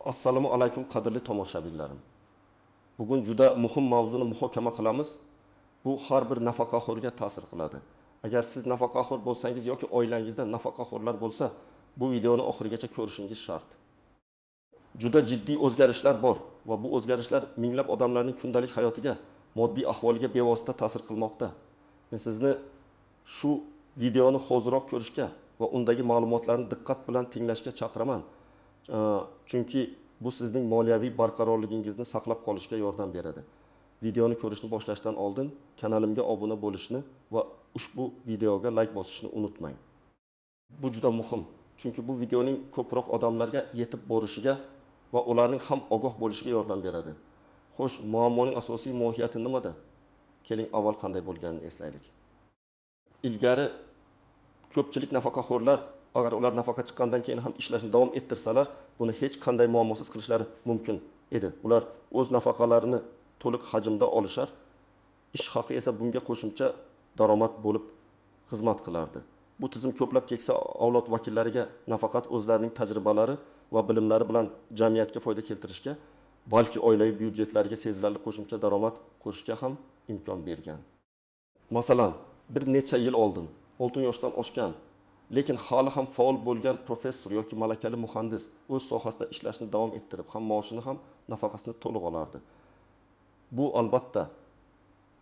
Assalomu alaykum qadrli tomoshabinlarim. Bugun juda muhim mavzuni muhokama qilamiz. Bu har bir nafaqaxo'rga ta'sir qiladi. Agar siz nafaqaxo'r bo'lsangiz yoki oilangizda nafaqaxo'rlar bo'lsa, bu videoni oxirigacha ko'rishingiz shart. Juda jiddiy o'zgarishlar bor va bu o'zgarishlar minglab odamlarning kundalik hayotiga, moddiy ahvoliga bevosita ta'sir qilmoqda. Men sizni shu videoni hozirroq ko'rishga va undagi ma'lumotlarni diqqat bilan tinglashga chaqiraman. Chunki bu sizning moliyaviy barqarorligingizni saqlab qolishga yordam beradi. Videoni ko'rishni boshlashdan oldin kanalimga obuna bo'lishni va ushbu videoga like bosishni unutmang. Bu juda muhim, chunki bu videoning ko'proq odamlarga yetib borishiga va ularning ham ogoh bo'lishiga yordam beradi. Xo'sh, muammoning asosiy mohiyati nimada? Keling, avval qanday bo'lganini eslaylik. Ilgari ko'pchilik nafaqaxo'rlar agar ular nafaqa chiqqandan keyin ham ishlashni davom ettirsalar, buni hech qanday muammosiz qilishlari mumkin edi. Ular o'z nafaqalarini to'liq hajmda olishar, ish haqi esa bunga qo'shimcha daromad bo'lib xizmat qilardi. Bu tizim ko'plab keksa avlod vakillariga nafaqat o'zlarining tajribalari va bilimlari bilan jamiyatga foyda keltirishga, balki oilaviy byudjetlariga sezilarli qo'shimcha daromad qo'shishga ham imkon bergan. Masalan, bir necha yil oldin 6 yoshdan oshgan lekin hali ham faol bo'lgan professor yoki malakali muhandis o'z sohasida ishlashni davom ettirib, ham maoshini ham nafaqasini to'liq olardi. Bu albatta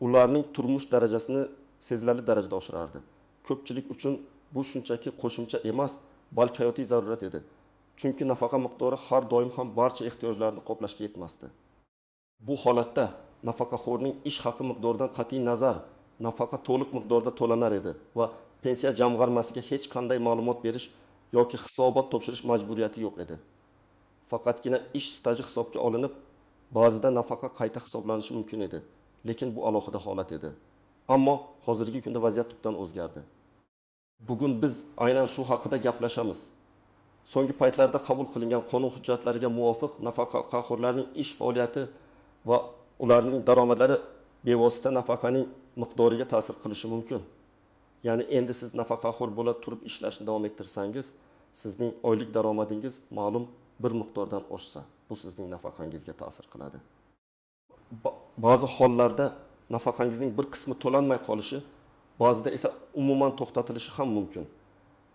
ularning turmush darajasini sezilarli darajada oshirardi. Ko'pchilik uchun bu shunchaki qo'shimcha emas, balki hayotiy zarurat edi. Chunki nafaqa miqdori har doim ham barcha ehtiyojlarni qoplashga yetmasdi. Bu holatda nafaqaxo'rning ish haqi miqdoridan qat'iy nazar nafaqa to'liq miqdorda to'lanar edi va pensiya jamg'armasiga hech qanday ma'lumot berish yoki hisobot topshirish majburiyati yo'q edi. Faqatgina ish staji hisobga olinib, ba'zida nafaqa qayta hisoblanishi mumkin edi, lekin bu alohida holat edi. Ammo hozirgi kunda vaziyat tubdan o'zgardi. Bugun biz aynan shu haqida gaplashamiz. So'nggi paytlarda qabul qilingan qonun hujjatlariga muvofiq nafaqaxo'rlarning ish faoliyati va ularning daromadlari bevosita nafaqaning miqdoriga ta'sir qilishi mumkin. Ya'ni endi siz nafaqaxo'r bo'la turib ishlashni davom ettirsangiz, sizning oylik daromadingiz ma'lum bir miqdordan oshsa, bu sizning nafaqangizga ta'sir qiladi. Ba'zi hollarda nafaqangizning bir qismi to'lanmay qolishi, ba'zida esa umuman to'xtatilishi ham mumkin.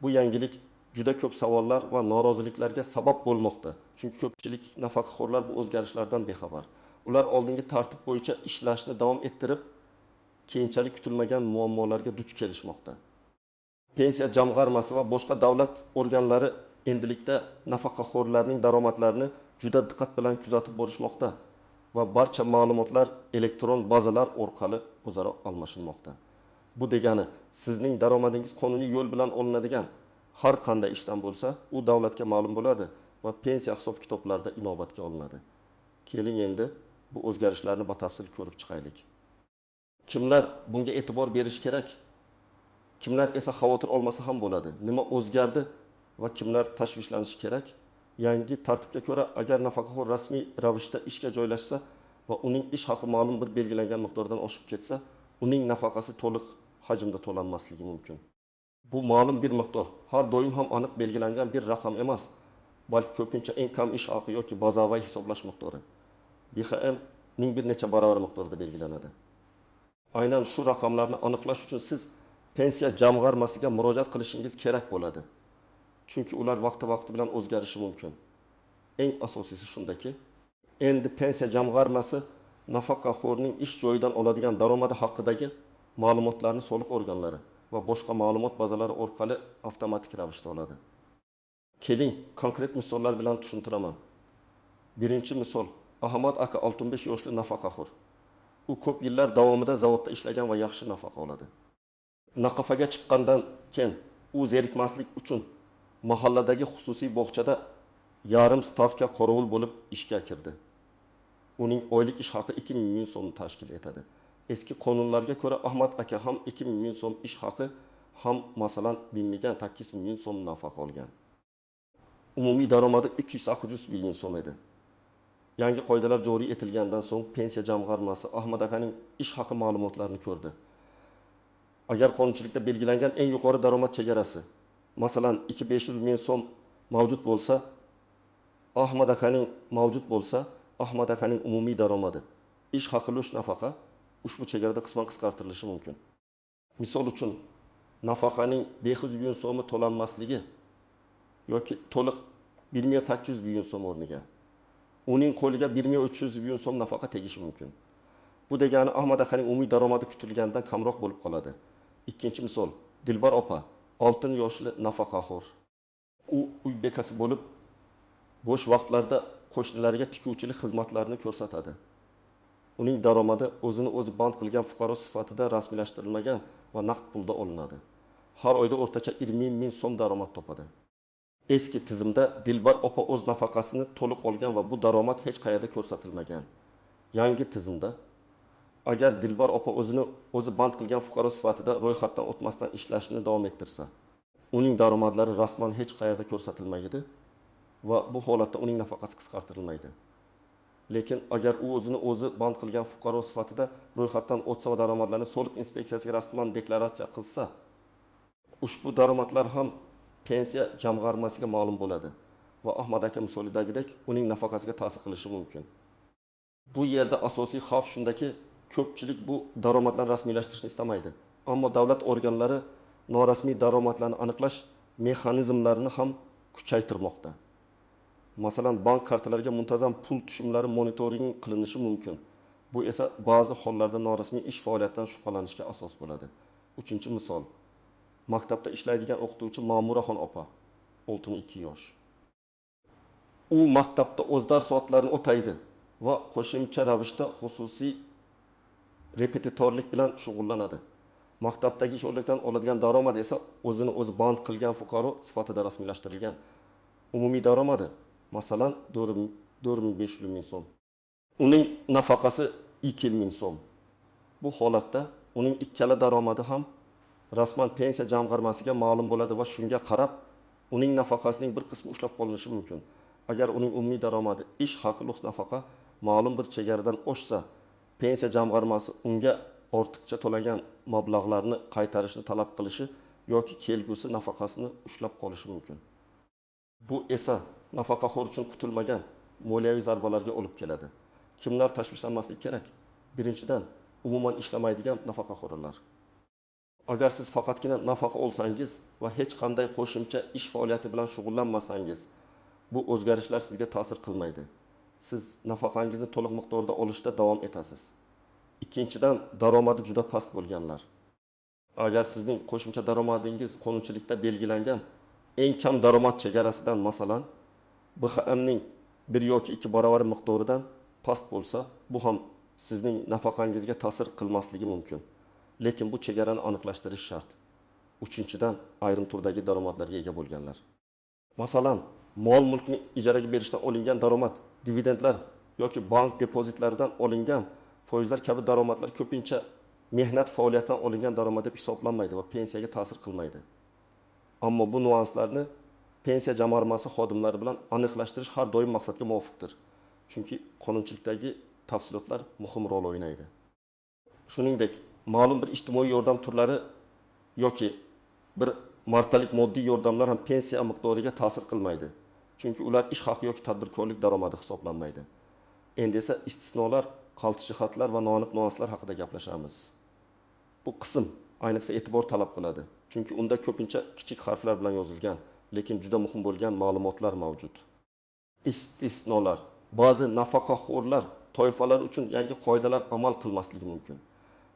Bu yangilik juda ko'p savollar va noroziliklarga sabab bo'lmoqda. Chunki ko'pchilik nafaqaxo'rlar bu o'zgarishlardan bexabar. Ular oldingi tartib bo'yicha ishlashni davom ettirib, keyinchalik kutilmagan muammolarga duch kelishmoqda. Pensiya jamg'armasi va boshqa davlat organlari endilikda nafaqaxo'rlarning daromadlarini juda diqqat bilan kuzatib borishmoqda va barcha ma'lumotlar elektron bazalar orqali o'zaro almashinmoqda. Bu degani, sizning daromadingiz qonuniy yo'l bilan olinadigan har qanday ishdan bo'lsa, u davlatga ma'lum bo'ladi va pensiya hisob-kitoblarida inobatga olinadi. Keling endi bu o'zgarishlarni batafsil ko'rib chiqaylik. Kimlar bunga e'tibor berish kerak? Kimlar esa xavotir olmasa ham bo'ladi? Nima o'zgardi va kimlar tashvishlanishi kerak? Yangi tartibga ko'ra, agar nafaqaxo'r rasmiy ravishda ishga joylashsa va uning ish haqi ma'lum bir belgilangan miqdordan oshib ketsa, uning nafaqasi to'liq hajmda to'lanmasligi mumkin. Bu ma'lum bir miqdor, har doim ham aniq belgilangan bir raqam emas, balki ko'pincha eng kam ish haqi yoki bazaviy hisoblash miqdori BHM ning bir necha barobar miqdorda belgilanadi. Aynan shu raqamlarni aniqlash uchun siz pensiya jamg'armasiga murojaat qilishingiz kerak bo'ladi. Chunki ular vaqti bilan o'zgarishi mumkin. Eng asosiysi shundaki, endi pensiya jamg'armasi nafaqaxo'rning ish joyidan oladigan daromadi haqidagi ma'lumotlarni soliq organlari va boshqa ma'lumot bazalari orqali avtomatik ravishda oladi. Keling, konkret misollar bilan tushuntiraman. Birinchi misol, Ahmad aka 65 yoshli nafaqaxo'r. U ko'p yillar davomida zavodda ishlagan va yaxshi nafaqa oladi. Naqafaga chiqqandan keyin u zerikmaslik uchun mahalladagi xususiy bog'chada yarim stavka qorovul bo'lib ishga kirdi. Uning oylik ish haqi 2000 ming so'm tashkil etadi. Eski qonunlarga ko'ra Ahmad aka ham 2000 ming so'm ish haqi, ham masalan bilmagan 800 ming so'm nafaqa olgan. Umumiy daromadi 300-400 ming so'm edi. Yangi qoidalar joriy etilgandan so'ng pensiya jamg'armasi Ahmad akaning ish haqi ma'lumotlarini ko'rdi. Agar qonunchilikda belgilangan eng yuqori daromad chegarasi, masalan 2500 ming so'm mavjud bo'lsa, Ahmad akaning mavjud bo'lsa, Ahmad akaning umumiy daromadi, ish haqi ulush nafaqa ushbu chegarada qisman qisqartirilishi mumkin. Misol uchun, nafaqaning 500 million so'mi to'lanmasligi yoki to'liq 1.800 million so'm o'rniga uning qo'liga 1.300 million so'm nafaqa tegishi mumkin. Bu degani Ahmad akaning umumiy daromadi kutilganidan kamroq bo'lib qoladi. Ikkinchi misol, Dilbar opa 6 yoshli nafaqaxo'r. U uy bekasi bo'lib, bo'sh vaqtlarda qo'shnilariga tikuvchilik xizmatlarini ko'rsatadi. Uning daromadi o'zini o'zi band qilgan fuqaro sifatida rasmiylashtirilmagan va naqd pulda olinadi. Har oyda o'rtacha 20 ming so'm daromad topadi. Eski tizimda Dilbar opa o'z nafaqasini to'liq olgan va bu daromad hech qayerda ko'rsatilmagan. Yangi tizimda agar Dilbar opa o'zi band qilgan fuqaro sifatida ro'yxatdan o'tmasdan ishlashni davom ettirsa, uning daromadlari rasman hech qayerda ko'rsatilmaydi va bu holatda uning nafaqasi qisqartirilmaydi. Lekin agar u o'zi band qilgan fuqaro sifatida ro'yxatdan o'tsa va daromadlarni soliq inspeksiyasiga rasman deklaratsiya qilsa, ushbu daromadlar ham pensiya jamg'armasiga ma'lum bo'ladi va Ahmad aka misolidagidek uning nafaqasiga ta'sir qilishi mumkin. Bu yerda asosiy xavf shundaki, ko'pchilik bu daromadlarni rasmiylashtirishni istamaydi. Ammo davlat organlari norasmiy daromadlarni aniqlash mexanizmlarini ham kuchaytirmoqda. Masalan, bank kartalariga muntazam pul tushumlari monitoring qilinishi mumkin. Bu esa ba'zi hollarda norasmiy ish faoliyatidan shubhalanishga asos bo'ladi. Uchinchi misol, maktabda ishlaydigan o'qituvchi Ma'muraxon opa, 62 yosh. U maktabda o'z dars soatlarini o'taydi va qo'shimcha ravishda xususiy repetitorlik bilan shug'ullanadi. Maktabdagi ish o'rnidan oladigan daromad esa o'zi band qilgan fuqaro sifatida rasmiylashtirilgan. Umumiy daromadi masalan 4.500 ming so'm. Uning nafaqasi 2 ming so'm. Bu holatda uning ikkala daromadi ham rasman pensiya jamg'armasiga ma'lum bo'ladi va shunga qarab uning nafaqasining bir qismi ushlab qolinishi mumkin. Agar uning umumiy daromadi ish haqi plus nafaqa ma'lum bir chegaradan oshsa, pensiya jamg'armasi unga ortiqcha to'langan mablag'larni qaytarishni talab qilishi yoki kelgusi nafaqasini ushlab qolishi mumkin. Bu esa nafaqaxo'r uchun kutilmagan moliyaviy zarbalarga olib keladi. Kimlar tashvishlanmasligi kerak? Birinchidan, umuman ishlamaydigan nafaqaxo'rlar. Agar siz faqatgina nafaqa olsangiz va hech qanday qo'shimcha ish faoliyati bilan shug'ullanmasangiz, bu o'zgarishlar sizga ta'sir qilmaydi. Siz nafaqangizni to'liq miqdorda olishda davom etasiz. Ikkinchidan, daromadi juda past bo'lganlar. Agar sizning qo'shimcha daromadingiz qonunchilikda belgilangan eng kam daromad chegarasidan, masalan, BXMning 1 yoki 2 barobar miqdoridan past bo'lsa, bu ham sizning nafaqangizga ta'sir qilmasligi mumkin. Lekin bu chegarani aniqlashtirish shart. Uchinchidan, ayrim turdagi daromadlarga ega bo'lganlar. Masalan, mol-mulkni ijaraga berishdan olingan daromad, dividendlar yoki bank depozitlaridan olingan foizlar kabi daromadlar ko'pincha mehnat faoliyatidan olingan daromad deb hisoblanmaydi va pensiyaga ta'sir qilmaydi. Ammo bu nuanslarni pensiya jamg'armasi xodimlari bilan aniqlashtirish har doim maqsadga muvofiqdir. Chunki qonunchilikdagi tafsilotlar muhim rol o'ynaydi. Shuningdek, ma'lum bir ijtimoiy yordam turlari yoki bir martalik moddiy yordamlar ham pensiya miqdoriga ta'sir qilmaydi. Chunki ular ish haqi yoki tadbirkorlik daromadi hisoblanmaydi. Endi esa istisnolar, qaltis jihatlar va noaniq nuanslar haqida gaplashamiz. Bu qism ayniqsa e'tibor talab qiladi. Chunki unda ko'pincha kichik harflar bilan yozilgan, lekin juda muhim bo'lgan ma'lumotlar mavjud. Istisnolar. Ba'zi nafaqaxo'rlar toifalar uchun yangi qoidalar amal qilmasligi mumkin.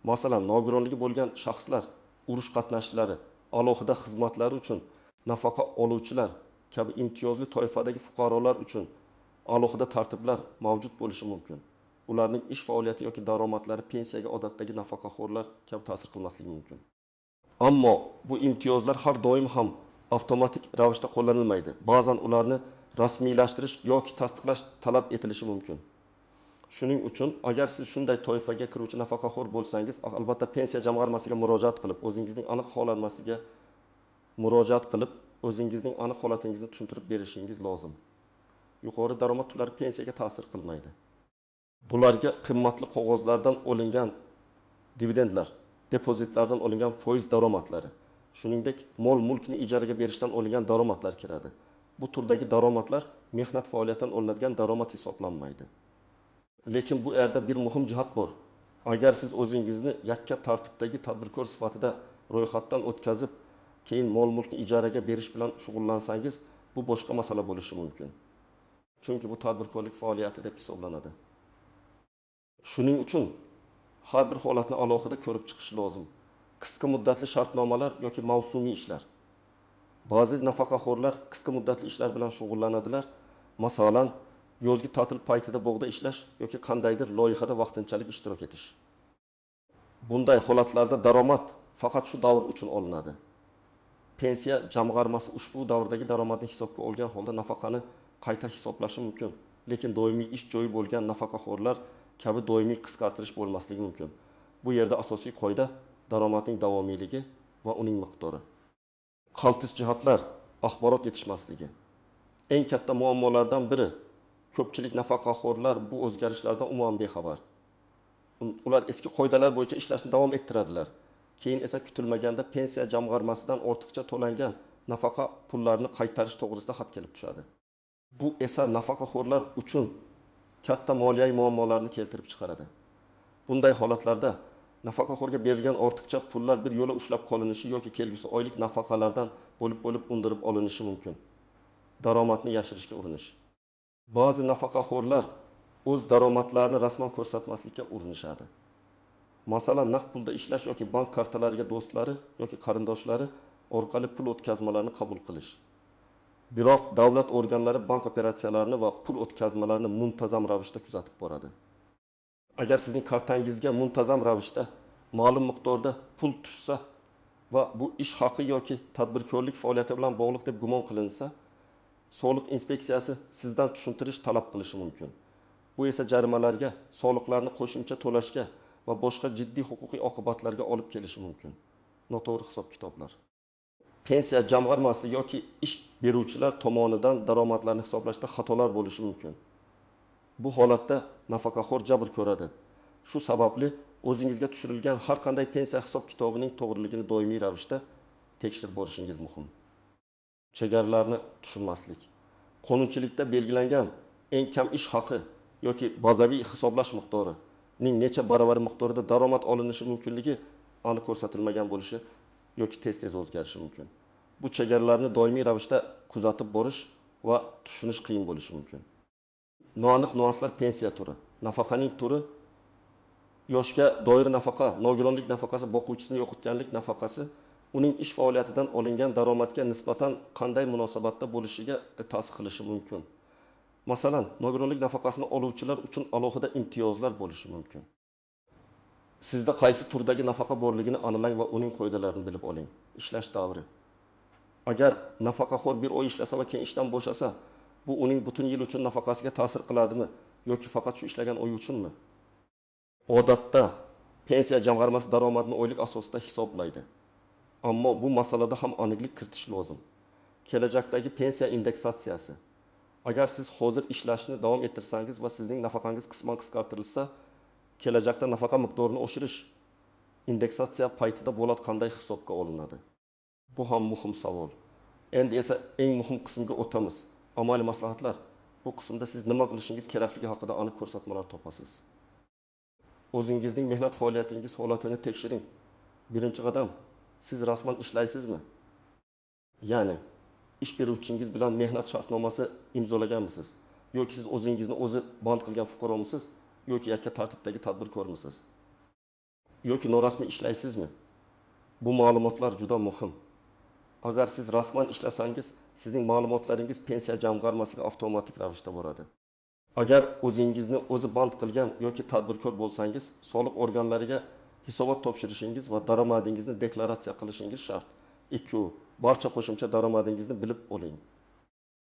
Masalan, nogironligi bo'lgan shaxslar, urush qatnashchilari, alohida xizmatlari uchun nafaqa oluvchilar kabi imtiyozli toifadagi fuqarolar uchun alohida tartiblar mavjud bo'lishi mumkin. Ularning ish faoliyati yoki daromadlari pensiyaga odatdagi nafaqaxo'rlar kabi ta'sir qilmasligi mumkin. Ammo bu imtiyozlar har doim ham avtomatik ravishda qo'llanilmaydi. Ba'zan ularni rasmiylashtirish yoki tasdiqlash talab etilishi mumkin. Shuning uchun agar siz shunday toifaga kiruvchi nafaqaxo'r bo'lsangiz, albatta pensiya jamg'armasiga murojaat qilib, o'zingizning aniq holatmasiga murojaat qilib, o'zingizning aniq holatingizni tushuntirib berishingiz lozim. Yuqori daromad turlari pensiyaga ta'sir qilmaydi. Bularga qimmatli qog'ozlardan olingan dividendlar, depozitlardan olingan foiz daromadlari, shuningdek mol-mulkni ijaraga berishdan olingan daromadlar kiradi. bu turdagi daromadlar mehnat faoliyatidan olinadigan daromad hisoblanmaydi. Lekin bu yerda bir muhim jihat bor. Agar siz o'zingizni yakka tartibdagi tadbirkor sifatida ro'yxatdan o'tkazib, keyin mol-mulkni ijaraga berish bilan shug'ullansangiz, bu boshqa masala bo'lishi mumkin. Chunki bu tadbirkorlik faoliyati deb hisoblanadi. Shuning uchun har bir holatni alohida ko'rib chiqish lozim. Qisqa muddatli shartnomalar yoki mavsumiy ishlar. Ba'zi nafaqaxo'rlar qisqa muddatli ishlar bilan shug'ullanadilar. Masalan, yozgi ta'til paytida bog'da ishlash yoki qandaydir loyihada vaqtinchalik ishtirok etish. Bunday holatlarda daromad faqat shu davr uchun olinadi. Pensiya jamg'armasi ushbu davrdagi daromadni hisobga olgan holda nafaqani qayta hisoblashi mumkin. Lekin doimiy ish joyi bo'lgan nafaqaxo'rlar kabi doimiy qisqartirish bo'lmasligi mumkin. Bu yerda asosiy qoida daromadning davomiyligi va uning miqdori. Qaltis jihatlar, axborot yetishmasligi. Eng katta muammolardan biri ko'pchilik nafaqaxo'rlar bu o'zgarishlardan umuman bexabar. Ular eski qoidalar bo'yicha ishlashni davom ettiradilar. Keyin esa kutilmaganda pensiya jamg'armasidan ortiqcha to'langan nafaqa pullarini qaytarish to'g'risida xat kelib tushadi. Bu esa nafaqaxo'rlar uchun katta moliyaviy muammolarni keltirib chiqaradi. Bunday holatlarda nafaqaxo'rga berilgan ortiqcha pullar bir yo'la ushlab qolinishi yoki kelgusi oylik nafaqalardan bo'lib undirib olinishi mumkin. Daromadni yashirishga urinish. Ba'zi nafaqaxo'rlar o'z daromadlarini rasman ko'rsatmaslikka urinishadi. Masalan, naqd pulda ishlash yoki bank kartalariga do'stlari yoki qarindoshlari orqali pul o'tkazmalarini qabul qilish. Biroq davlat organlari bank operatsiyalarini va pul o'tkazmalarini muntazam ravishda kuzatib boradi. Agar sizning kartangizga muntazam ravishda ma'lum miqdorda pul tushsa va bu ish haqi yoki tadbirkorlik faoliyati bilan bog'liq deb gumon qilinsa, Soliq inspeksiyasi sizdan tushuntirish talab qilishi mumkin. Bu esa jarimalarga, soliqlarni qo'shimcha to'lashga va boshqa jiddiy huquqiy oqibatlarga olib kelishi mumkin. Noto'g'ri hisob-kitoblar. Pensiya jamg'armasi yoki ish beruvchilar tomonidan daromadlarni hisoblashda xatolar bo'lishi mumkin. Bu holatda nafaqaxo'r jabr ko'radi. Shu sababli o'zingizga tushirilgan har qanday pensiya hisob-kitobining to'g'riligini doimiy ravishda tekshirib borishingiz muhim. Chegaralarni tushunmaslik. Qonunchilikda belgilangan eng kam ish haqi yoki bazaviy hisoblash miqdorining necha baravar miqdorida daromad olinishi mumkinligi aniq ko'rsatilmagan bo'lishi yoki tez-tez o'zgarishi mumkin. Bu chegaralarni doimiy ravishda kuzatib borish va tushunish qiyin bo'lishi mumkin. Noaniq nuanslar pensiya turi. Nafaqaning turi yoshga doir nafaqa, nogironlik nafaqasi, boquvchisini yo'qotganlik nafaqasi uning ish faoliyatidan olingan daromadga nisbatan qanday munosabatda bo'lishiga ta'sir qilishi mumkin. Masalan, nogironlik nafaqasini oluvchilar uchun alohida imtiyozlar bo'lishi mumkin. Sizda qaysi turdagi nafaqa borligini aniqlang va uning qoidalarini bilib oling. Ishlash davri. Agar nafaqaxo'r bir oy ishlasa va keyin ishdan bo'shasa, bu uning butun yil uchun nafaqasiga ta'sir qiladimi yoki faqat shu ishlagan oy uchunmi? Odatda pensiya jamg'armasi daromadni oylik asosida hisoblaydi. Ammo bu masalada ham aniqlik kiritish lozim. Kelajakdagi pensiya indeksatsiyasi. Agar siz hozir ishlashni davom ettirsangiz va sizning nafaqangiz qisman qisqartirilsa, kelajakda nafaqa miqdorini oshirish indeksatsiya paytida bo'ladi qanday hisobga olinadi? Bu ham muhim savol. Endi esa eng muhim qismga o'tamiz. Amaliy maslahatlar. Bu qismda siz nima qilishingiz kerakligi haqida aniq ko'rsatmalar topasiz. O'zingizning mehnat faoliyatingiz holatini tekshiring. Birinchi qadam, siz rasman ishlaysizmi? Ya'ni ish beruvchingiz bilan mehnat shartnomasi imzolaganmisiz? Yoki siz o'zingizni o'zi band qilgan fuqaromisiz? Yoki yakka tartibdagi tadbirkormisiz? Yoki norasmiy ishlaysizmi? Bu ma'lumotlar juda muhim. Agar siz rasman ishlasangiz, sizning ma'lumotlaringiz pensiya jamg'armasiga avtomatik ravishda boradi. Agar o'zingizni o'zi band qilgan yoki tadbirkor bo'lsangiz, soliq organlariga hisobot topshirishingiz va daromadingizni deklaratsiya qilishingiz shart. 2. Barcha qo'shimcha daromadingizni bilib oling.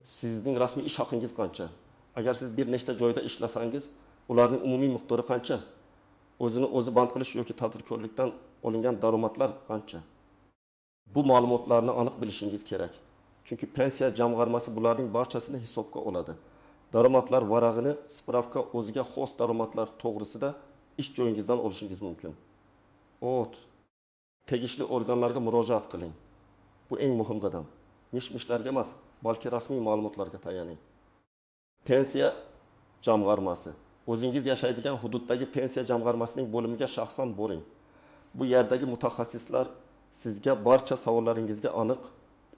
Sizning rasmiy ish haqingiz qancha? Agar siz bir nechta joyda ishlasangiz, ularning umumiy miqdori qancha? O'zini o'zi band qilish yoki tadbirkorlikdan olingan daromadlar qancha? Bu ma'lumotlarni aniq bilishingiz kerak. Chunki pensiya jamg'armasi bularning barchasini hisobga oladi. Daromadlar varag'ini spravka o'ziga xos daromadlar to'g'risida ish joyingizdan olishingiz mumkin. Tegishli organlarga murojaat qiling. Bu eng muhim qadam. mish-mishlarga emas, balki rasmiy ma'lumotlarga tayaning. Pensiya jamg'armasi. O'zingiz yashaydigan hududdagi pensiya jamg'armasining bo'limiga shaxsan boring. Bu yerdagi mutaxassislar sizga barcha savollaringizga aniq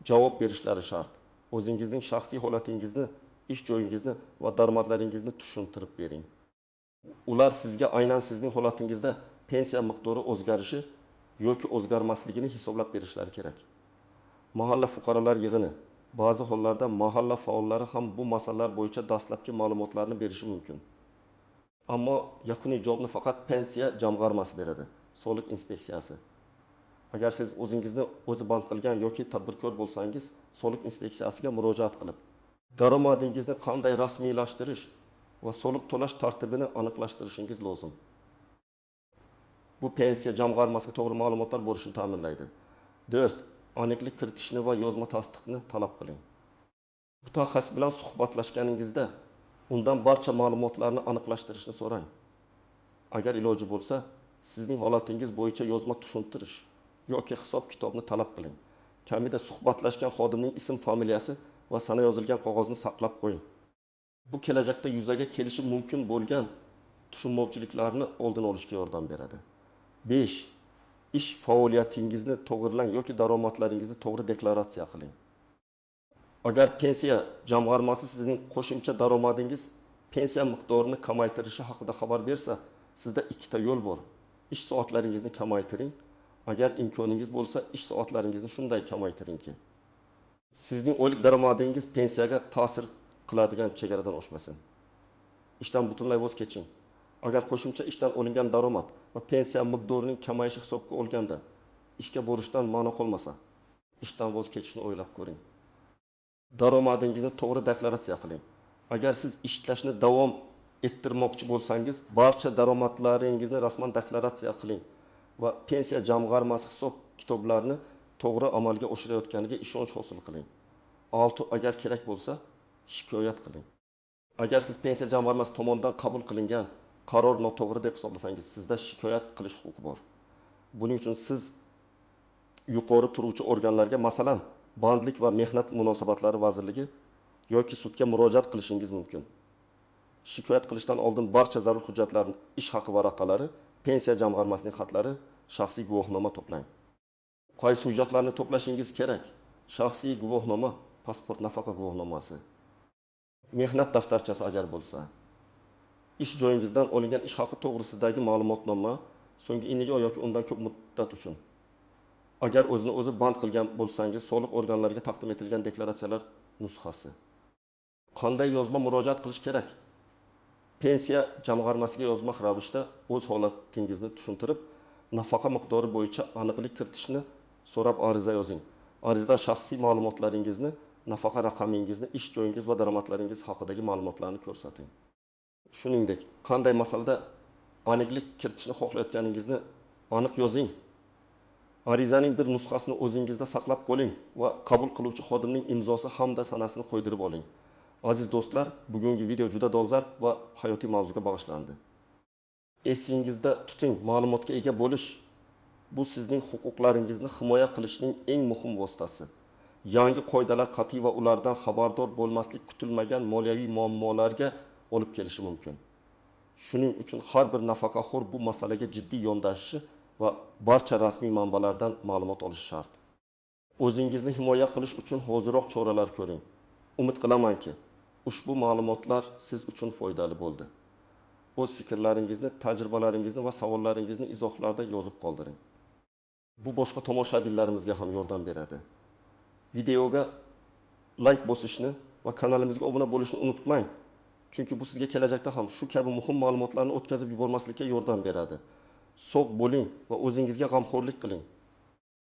javob berishlari shart. O'zingizning shaxsiy holatingizni, ish joyingizni va daromadlaringizni tushuntirib bering. Ular sizga aynan sizning holatingizda pensiya miqdori o'zgarishi yoki o'zgarmasligini hisoblab berishlari kerak. Mahalla fuqarolar yig'ini. Ba'zi hollarda mahalla faollari ham bu masalalar bo'yicha dastlabki ma'lumotlarni berishi mumkin. Ammo yakuniy javobni faqat pensiya jamg'armasi beradi, soliq inspeksiyasi. Agar siz o'zingizni o'zi band qilgan yoki tadbirkor bo'lsangiz, soliq inspeksiyasiga murojaat qilib, daromadingizni qanday rasmiylashtirish va soliq to'lash tartibini aniqlashtirishingiz lozim. Bu pensiya jamg'armasiga to'g'ri ma'lumotlar bo'lishini ta'minlaydi. 4. Aniqlik kiritishni va yozma tasdiqni talab qiling. Mutaxassis bilan suhbatlashganingizda undan barcha ma'lumotlarni aniqlashtirishni so'rang. Agar iloji bo'lsa, sizning holatingiz bo'yicha yozma tushuntirish yoki hisob-kitobni talab qiling. Kamida suhbatlashgan xodimning ism-familiyasi va sana yozilgan qog'ozni saqlab qo'ying. Bu kelajakda yuzaga kelishi mumkin bo'lgan tushunmovchiliklarni oldini olishga yordam beradi. 5. Ish faoliyatingizni to'g'rilang yoki daromadlaringizni to'g'ri deklaratsiya qiling. Agar pensiya jamg'armasi sizning qo'shimcha daromadingiz pensiya miqdorini kamaytirishi haqida xabar bersa, sizda ikkita yo'l bor. Ish soatlaringizni kamaytiring. Agar imkoningiz bo'lsa, ish soatlaringizni shunday kamaytiringki, sizning oylik daromadingiz pensiyaga ta'sir qiladigan chegaradan oshmasin. Ishdan butunlay voz keching. Agar qo'shimcha ishdan olingan daromad va pensiya miqdorining kamayishi hisobga olganda ishga borishdan ma'no qolmasa, ishdan voz kechishni o'ylab ko'ring. Daromadingizni to'g'ri deklaratsiya qiling. Agar siz ishlashni davom ettirmoqchi bo'lsangiz, barcha daromadlaringizni rasman deklaratsiya qiling va pensiya jamg'armasi hisob kitoblarini to'g'ri amalga oshirayotganiga ishonch hosil qiling. 6. Agar kerak bo'lsa, shikoyat qiling. Agar siz pensiya jamg'armasi tomonidan qabul qilingan qaror noto'g'ri deb hisoblasangiz, sizda shikoyat qilish huquqi bor. Buning uchun siz yuqori turuvchi organlarga, masalan, Bandlik va mehnat munosabatlari vazirligi yoki sudga murojaat qilishingiz mumkin. Shikoyat qilishdan oldin barcha zarur hujjatlarni, ish haqi varaqalari, pensiya jamg'armasining xatlari, shaxsiy guvohnoma to'plang. Qaysi hujjatlarni to'plashingiz kerak? Shaxsiy guvohnoma, pasport, nafaqa guvohnomasi, mehnat daftarchasi agar bo'lsa, ish joyingizdan olingan ish haqi to'g'risidagi ma'lumotnoma, so'nggi 2 oy yoki undan ko'p muddat uchun. Agar o'zini o'zi band qilgan bo'lsangiz, soliq organlariga taqdim etilgan deklaratsiyalar nusxasi. Qanday yozma murojaat qilish kerak? Pensiya jamg'armasiga yozma ravishda o'z holatingizni tushuntirib, nafaqa miqdori bo'yicha aniqlik kiritishni so'rab ariza yozing. Arizada shaxsiy ma'lumotlaringizni, nafaqa raqamingizni, ish joyingiz va daromadlaringiz haqidagi ma'lumotlarni ko'rsating. Shuningdek, qanday masalada aniqlik kiritishni xohlayotganingizni aniq yozing. Arizaning bir nusxasini o'zingizda saqlab qo'ling va qabul qiluvchi xodimning imzosi hamda sanasini qo'ydirib oling. Aziz do'stlar, bugungi video juda dolzarb va hayotiy mavzuga bag'ishlandi. Esingizda tuting, ma'lumotga ega bo'lish bu sizning huquqlaringizni himoya qilishning eng muhim vositasi. Yangi qoidalar qat'iy va ulardan xabardor bo'lmaslik kutilmagan moliyaviy muammolarga olib kelishi mumkin. Shuning uchun har bir nafaqaxo'r bu masalaga jiddiy yondashishi va barcha rasmiy manbalardan ma'lumot olish shart. O'zingizni himoya qilish uchun hoziroq choralar ko'ring. Umid qilamanki, ushbu ma'lumotlar siz uchun foydali bo'ldi. O'z fikrlaringizni, tajribalaringizni va savollaringizni izohlarda yozib qoldiring. Bu boshqa tomoshabinlarimizga ham yordam beradi. Videoga like bosishni va kanalimizga obuna bo'lishni unutmang. Chunki bu sizga kelajakda ham shu kabi muhim ma'lumotlarni o'tkazib yubormaslikka yordam beradi. Sog' bo'ling va o'zingizga g'amxo'rlik qiling.